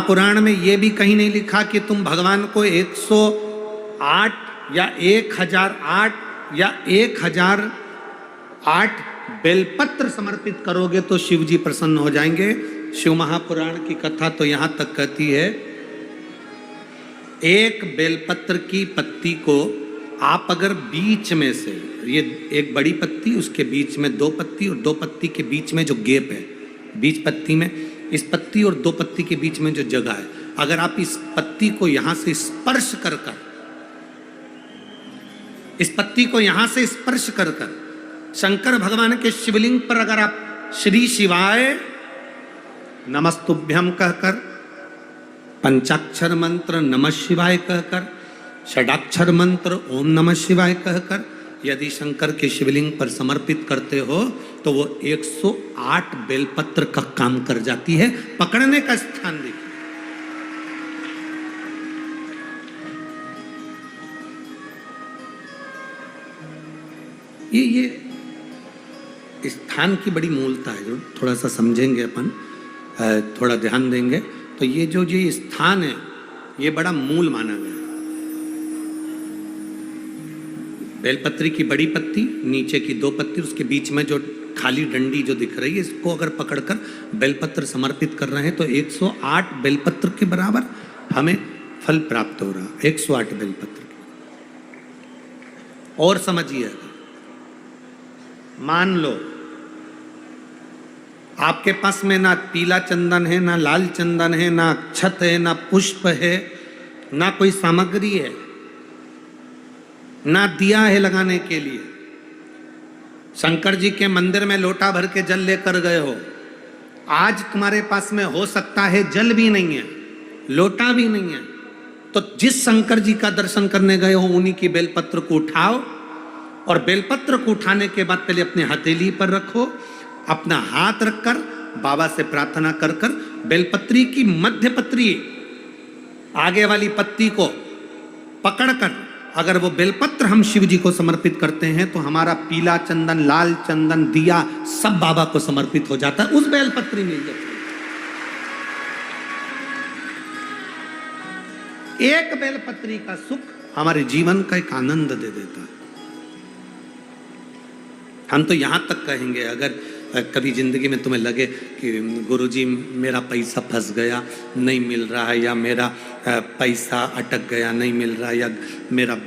महापुराण में ये भी कहीं नहीं लिखा कि तुम भगवान को 108 या 1008 या 1008 बेलपत्र समर्पित करोगे तो शिव जी प्रसन्न हो जाएंगे। शिव महापुराण की कथा तो यहां तक कहती है, एक बेलपत्र की पत्ती को आप अगर बीच में से, ये एक बड़ी पत्ती, उसके बीच में दो पत्ती और दो पत्ती के बीच में जो गैप है, बीच पत्ती में, इस पत्ती और दो पत्ती के बीच में जो जगह है, अगर आप इस पत्ती को यहां से स्पर्श कर कर, इस पत्ती को यहां से स्पर्श कर कर शंकर भगवान के शिवलिंग पर अगर आप श्री शिवाय नमस्तुभ्यम कहकर, पंचाक्षर मंत्र नमः शिवाय कहकर, षडाक्षर मंत्र ओम नमः शिवाय कहकर यदि शंकर के शिवलिंग पर समर्पित करते हो तो वो 108 बेलपत्र का काम कर जाती है। पकड़ने का स्थान देखिए, ये स्थान की बड़ी मूलता है, जो थोड़ा सा समझेंगे अपन, थोड़ा ध्यान देंगे तो ये जो ये स्थान है ये बड़ा मूल माना गया। बेलपत्री की बड़ी पत्ती, नीचे की दो पत्ती, उसके बीच में जो खाली डंडी जो दिख रही है, इसको अगर पकड़कर बेलपत्र समर्पित कर रहे हैं तो 108 बेलपत्र के बराबर हमें फल प्राप्त हो रहा है। 108 बेलपत्र के। और समझिए, मान लो आपके पास में ना पीला चंदन है, ना लाल चंदन है, ना अक्षत है, ना पुष्प है, ना कोई सामग्री है, ना दिया है लगाने के लिए। शंकर जी के मंदिर में लोटा भर के जल लेकर गए हो, आज तुम्हारे पास में हो सकता है जल भी नहीं है, लोटा भी नहीं है, तो जिस शंकर जी का दर्शन करने गए हो उन्हीं की बेलपत्र को उठाओ और बेलपत्र को उठाने के बाद पहले अपने हथेली पर रखो, अपना हाथ रखकर बाबा से प्रार्थना कर कर बेलपत्री की मध्य पत्री, आगे वाली पत्ती को पकड़कर अगर वो बेलपत्र हम शिव जी को समर्पित करते हैं तो हमारा पीला चंदन, लाल चंदन, दिया सब बाबा को समर्पित हो जाता है, उस बेलपत्री मिल जाती है। एक बेलपत्री का सुख हमारे जीवन का एक आनंद दे देता है। हम तो यहां तक कहेंगे, अगर कभी जिंदगी में तुम्हें लगे कि गुरुजी मेरा पैसा फंस गया नहीं मिल रहा है, या मेरा पैसा अटक गया नहीं मिल रहा है, या मेरा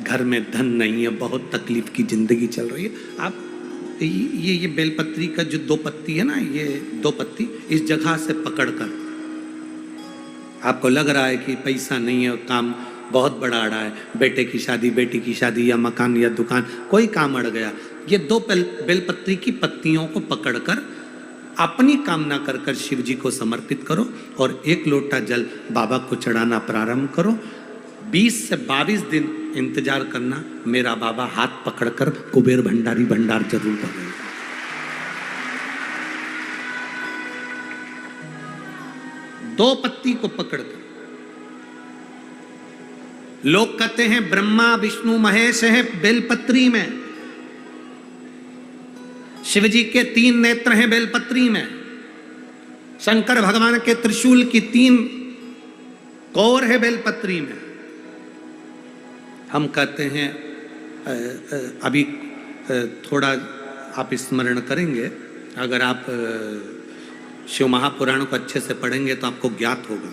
घर में धन नहीं है, बहुत तकलीफ की जिंदगी चल रही है, आप ये बेलपत्री का जो दो पत्ती है ना, ये दो पत्ती इस जगह से पकड़कर, आपको लग रहा है कि पैसा नहीं है, काम बहुत बड़ा अड़ा है, बेटे की शादी, बेटी की शादी, या मकान या दुकान, कोई काम अड़ गया, ये दो बेलपत्री की पत्तियों को पकड़कर अपनी कामना कर कर शिव जी को समर्पित करो और एक लोटा जल बाबा को चढ़ाना प्रारंभ करो। 20 से 22 दिन इंतजार करना, मेरा बाबा हाथ पकड़कर कुबेर भंडारी भंडार जरूर करेगा। दो पत्ती को पकड़कर, लोग कहते हैं ब्रह्मा विष्णु महेश है बेलपत्री में, शिव जी के 3 नेत्र हैं बेलपत्री में, शंकर भगवान के त्रिशूल की 3 कोर है बेलपत्री में। हम कहते हैं अभी थोड़ा आप स्मरण करेंगे, अगर आप शिव महापुराण को अच्छे से पढ़ेंगे तो आपको ज्ञात होगा,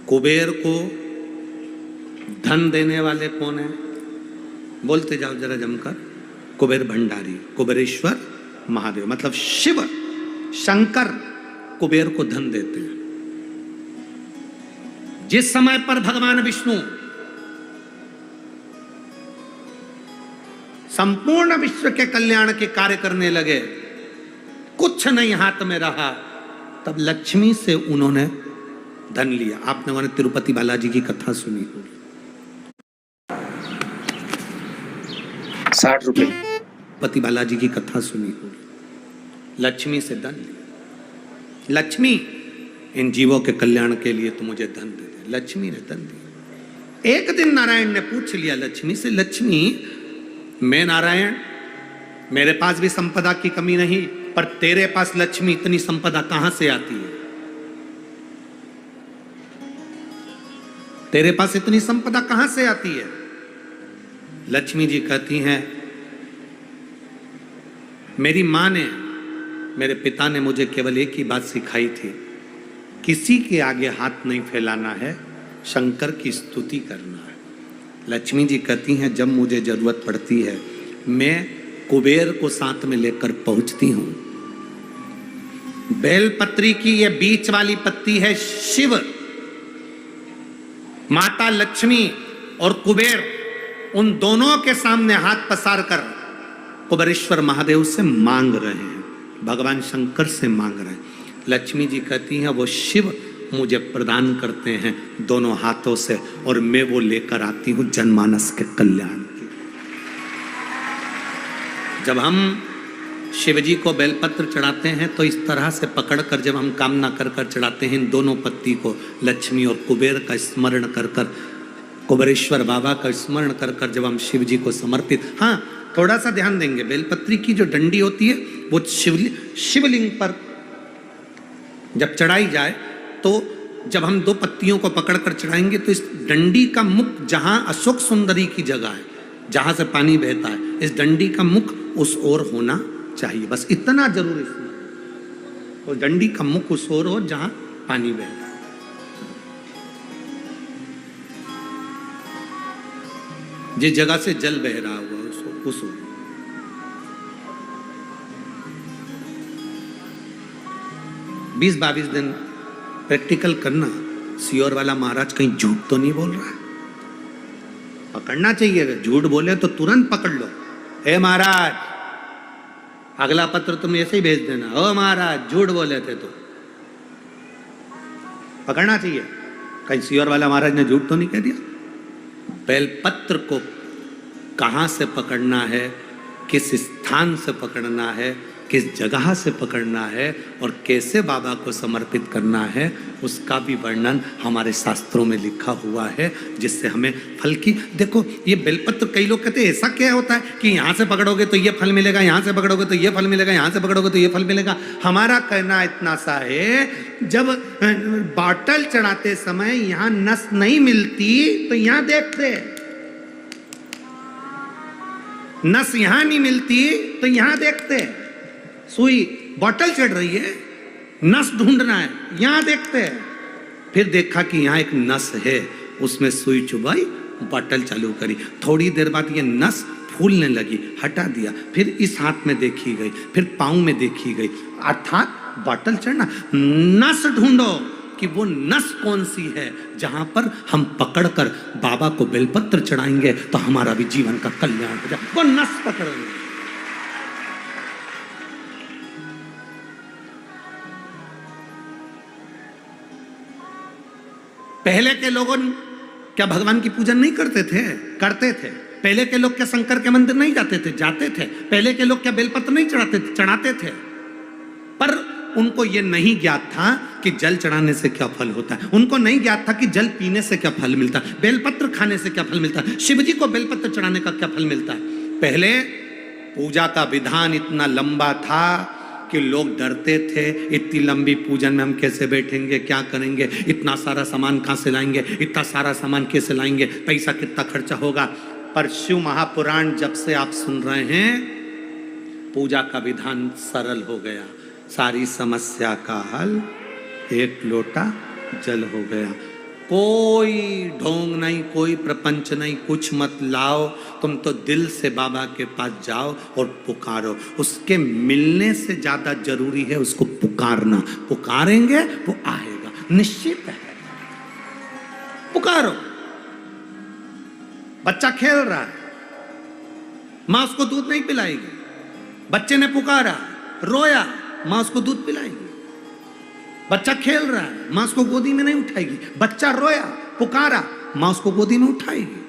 कुबेर को धन देने वाले कौन है? बोलते जाओ जरा जमकर, कुबेर भंडारी, कुबेरेश्वर महादेव, मतलब शिव शंकर कुबेर को धन देते हैं। जिस समय पर भगवान विष्णु संपूर्ण विश्व के कल्याण के कार्य करने लगे, कुछ नहीं हाथ में रहा, तब लक्ष्मी से उन्होंने धन लिया। आपने उन्होंने तिरुपति बालाजी की कथा सुनी होगी, 60 रुपए पति बालाजी की कथा सुनी होगी। लक्ष्मी से धन लिया, लक्ष्मी इन जीवों के कल्याण के लिए तो मुझे धन दे दे। लक्ष्मी ने धन दिया। एक दिन नारायण ने पूछ लिया लक्ष्मी से, लक्ष्मी मैं नारायण, मेरे पास भी संपदा की कमी नहीं, पर तेरे पास लक्ष्मी इतनी संपदा कहां से आती है? तेरे पास इतनी संपदा कहां से आती है? लक्ष्मी जी कहती हैं, मेरी मां ने, मेरे पिता ने मुझे केवल एक ही बात सिखाई थी, किसी के आगे हाथ नहीं फैलाना है, शंकर की स्तुति करना है। लक्ष्मी जी कहती हैं, जब मुझे जरूरत पड़ती है मैं कुबेर को साथ में लेकर पहुंचती हूं। बेलपत्री की ये बीच वाली पत्ती है शिव, माता लक्ष्मी और कुबेर उन दोनों के सामने हाथ पसार कर कुबेरेश्वर महादेव से मांग रहे हैं, भगवान शंकर से मांग रहे हैं। लक्ष्मी जी कहती हैं, वो शिव मुझे प्रदान करते हैं दोनों हाथों से और मैं वो लेकर आती हूं जनमानस के कल्याण की। जब हम शिव जी को बेलपत्र चढ़ाते हैं तो इस तरह से पकड़कर जब हम कामना कर कर चढ़ाते हैं, इन दोनों पत्ती को लक्ष्मी और कुबेर का स्मरण कर कर, कुबेरेश्वर बाबा का स्मरण कर कर जब हम शिव जी को समर्पित, हाँ थोड़ा सा ध्यान देंगे, बेलपत्री की जो डंडी होती है वो शिवलिंग पर जब चढ़ाई जाए तो जब हम दो पत्तियों को पकड़कर चढ़ाएंगे तो इस डंडी का मुख, जहां अशोक सुंदरी की जगह है जहां से पानी बहता है, इस डंडी का मुख उस ओर होना चाहिए, बस इतना जरूरी है। तो डंडी का मुख उस ओर हो जहां पानी बहता है। जिस जगह से जल बह रहा हुआ उस ओर। बीस 22 दिन प्रैक्टिकल करना। सियोर वाला महाराज कहीं झूठ तो नहीं बोल रहा है? पकड़ना चाहिए, अगर झूठ बोले तो तुरंत पकड़ लो। हे महाराज, अगला पत्र तुम ऐसे ही भेज देना, ओ महाराज झूठ बोले थे तो पकड़ना चाहिए। कहीं सियोर वाला महाराज ने झूठ तो नहीं कह दिया? बेलपत्र को कहां से पकड़ना है, किस स्थान से पकड़ना है, किस जगह से पकड़ना है और कैसे बाबा को समर्पित करना है, उसका भी वर्णन हमारे शास्त्रों में लिखा हुआ है, जिससे हमें फल की। देखो ये बेलपत्र, कई लोग कहते हैं ऐसा क्या होता है कि यहाँ से पकड़ोगे तो ये फल मिलेगा, यहाँ से पकड़ोगे तो ये फल मिलेगा, यहाँ से पकड़ोगे तो ये फल मिलेगा। हमारा कहना इतना सा है, जब बॉटल चढ़ाते समय यहाँ नस नहीं मिलती तो यहाँ देखते, नस यहाँ नहीं मिलती तो यहाँ देखते, सुई बॉटल चढ़ रही है, नस ढूंढना है, यहां देखते हैं, फिर देखा कि यहां एक नस है, उसमें सुई चुभाई, बॉटल चालू करी, थोड़ी देर बाद ये नस फूलने लगी, हटा दिया, फिर इस हाथ में देखी गई, फिर पांव में देखी गई, अर्थात बॉटल चढ़ना। नस ढूंढो कि वो नस कौन सी है जहां पर हम पकड़कर बाबा को बेलपत्र चढ़ाएंगे तो हमारा भी जीवन का कल्याण हो जाए, वो नस पकड़ेंगे। पहले के लोगों क्या भगवान की पूजन नहीं करते थे? करते थे। पहले के लोग क्या शंकर के मंदिर नहीं जाते थे? जाते थे। पहले के लोग क्या बेलपत्र नहीं चढ़ाते थे? चढ़ाते थे। पर उनको यह नहीं ज्ञात था कि जल चढ़ाने से क्या फल होता है, उनको नहीं ज्ञात था कि जल पीने से क्या फल मिलता है, बेलपत्र खाने से क्या फल मिलता है, शिव जी को बेलपत्र चढ़ाने का क्या फल मिलता है। पहले पूजा का विधान इतना लंबा था कि लोग डरते थे, इतनी लंबी पूजन में हम कैसे बैठेंगे, क्या करेंगे, इतना सारा सामान कहाँ से लाएंगे, इतना सारा सामान कैसे लाएंगे, पैसा कितना खर्चा होगा। पर शिव महापुराण जब से आप सुन रहे हैं, पूजा का विधान सरल हो गया, सारी समस्या का हल एक लोटा जल हो गया। कोई ढोंग नहीं, कोई प्रपंच नहीं, कुछ मत लाओ, तुम तो दिल से बाबा के पास जाओ और पुकारो। उसके मिलने से ज्यादा जरूरी है उसको पुकारना। पुकारेंगे वो आएगा, निश्चित है। पुकारो। बच्चा खेल रहा है, मां उसको दूध नहीं पिलाएगी, बच्चे ने पुकारा, रोया, मां उसको दूध पिलाएगी। बच्चा खेल रहा है, मां उसको गोदी में नहीं उठाएगी, बच्चा रोया, पुकारा, मां उसको गोदी में उठाएगी।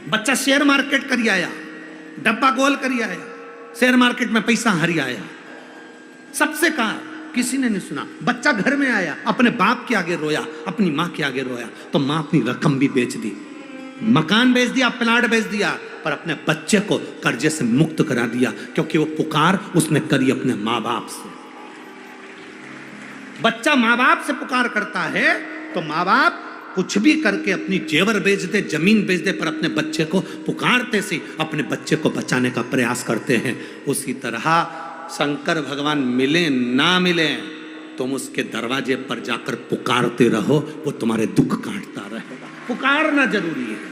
बच्चा शेयर मार्केट करी आया, डब्बा गोल करी आया, शेयर मार्केट में पैसा हरी आया, सबसे कहा, किसी ने नहीं सुना। बच्चा घर में आया, अपने बाप के आगे रोया, अपनी मां के आगे रोया, तो मां अपनी रकम भी बेच दी, मकान बेच दिया, प्लाट बेच दिया, पर अपने बच्चे को कर्जे से मुक्त करा दिया, क्योंकि वो पुकार उसने करी अपने माँ बाप से। बच्चा माँ बाप से पुकार करता है तो माँ बाप कुछ भी करके अपनी जेवर बेच दे, जमीन बेच दे, पर अपने बच्चे को पुकारते से अपने बच्चे को बचाने का प्रयास करते हैं। उसी तरह शंकर भगवान मिले ना मिले, तुम उसके दरवाजे पर जाकर पुकारते रहो, वो तुम्हारे दुख काटता रहेगा। पुकारना जरूरी है।